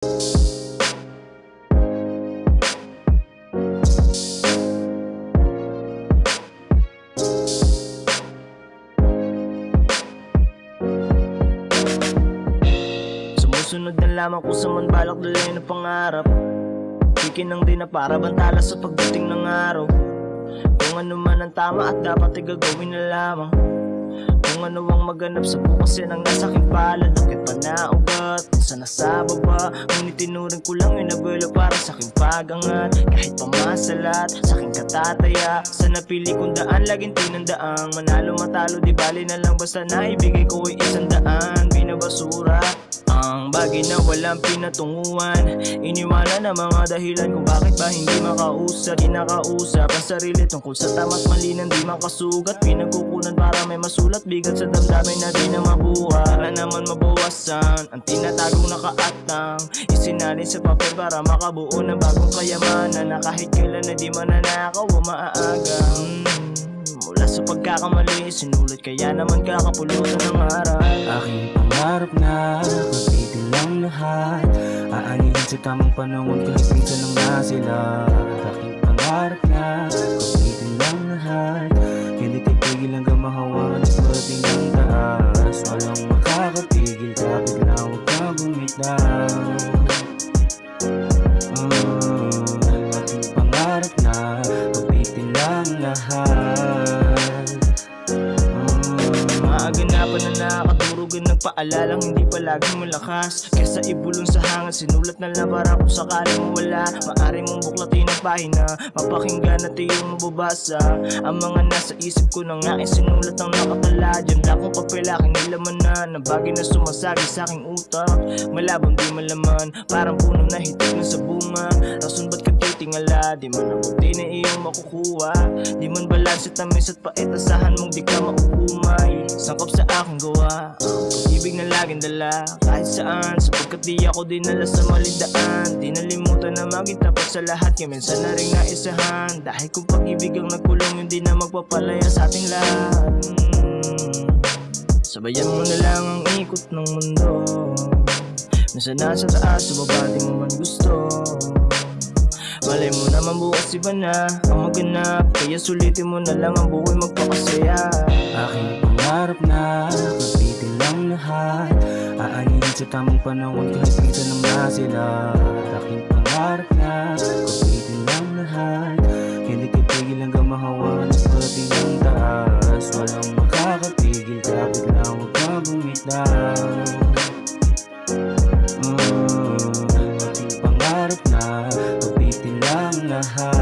Sumusunod na lamang kung saan man balak dalhin ang pangarap. Kikinang din na para bantala sa pagdating ng araw. Kung ano man ang tama at dapat ay gagawin na lamang. Kung ano ang maganap sa bukas yan ang nasa aking palad. Akit pa naugat, minsan nasa baba. Ngunit tinuring ko lang yung nabelo para sa aking pagangat. Kahit pamasalat, sa aking katataya. Sa napili kong daan, laging tinandaang manalo matalo, di bali na lang basta naibigay ko ay 100. Binabasura ang bagay na walang pinatunguhan. Iniwala na mga dahilan kung bakit ba hindi makausap. Kinakausap ang sarili tungkol sa tama't mali na di makasugat. Pinagkukunan para may masulat, bigat sa damdamin na di na mabuhat. Wala naman mabawasan ang tinatagong nakaatang. Isinalin sa papel para makabuo ng bagong kayamanan na kahit kailan na di mananakaw o maaaga. Mula sa pagkakamali, sinulat kaya naman kakapulutan ng aral. Aking pangarap na kapitin lang lahat. Aanihin sa tamang panahon kahit minsan lang na sila. Aking pangarap na kapitin lang lahat. Hindi titigil hanggang mahawakan at parating ng taas. Walang makakapigil kapit lang huwag ka bumitaw. Aking pangarap na kapitin lang lahat. Ganapan na nakakaturugan, nagpaalalang hindi palaging malakas. Kesa ibulong sa hangin, sinulat na lang para kung sakaling mawala. Maari mong buklatin ang pahina, mapakinggan at iyong mababasa. Ang mga nasa isip ko na nga sinulat ang nakatala. Diyan na kung papel aking nilaman na ng bagay na sumasagi sa aking utak. Malabang di malaman, parang puno na hitik na sa bunga. Rason ba't ka titingala, di man ang buti na iyong makukuha. Di man balanse tamis at pait, asahan mong di ka mauumay. Sangkap sa aking gawa, pag-ibig na laging dala kahit saan, sapagkat di ako dinala sa malindaan. Di nalimutan na maging tapat sa lahat, kaya minsan na rin naisahan. Dahil kung pag-ibig ang nagkulong, hindi na magpapalaya sa ating lahat. Sabayan mo na lang ang ikot ng mundo. Minsan nasa taas, sa baba di mo man gusto. Malay mo naman bukas iba na ang maganap, kaya sulitin mo na lang ang buhay magpakasaya. Aking pangarap na kapitin lang lahat. Aanihin sa tamang panahon kahit minsan lang na sila. Aking pangarap na kapitin lang lahat. Hindi titigil hanggang mahawakan at parating ng taas. Walang makakapigil kapit lang huwag ka bumitaw. Aking pangarap na kapitin lang lahat.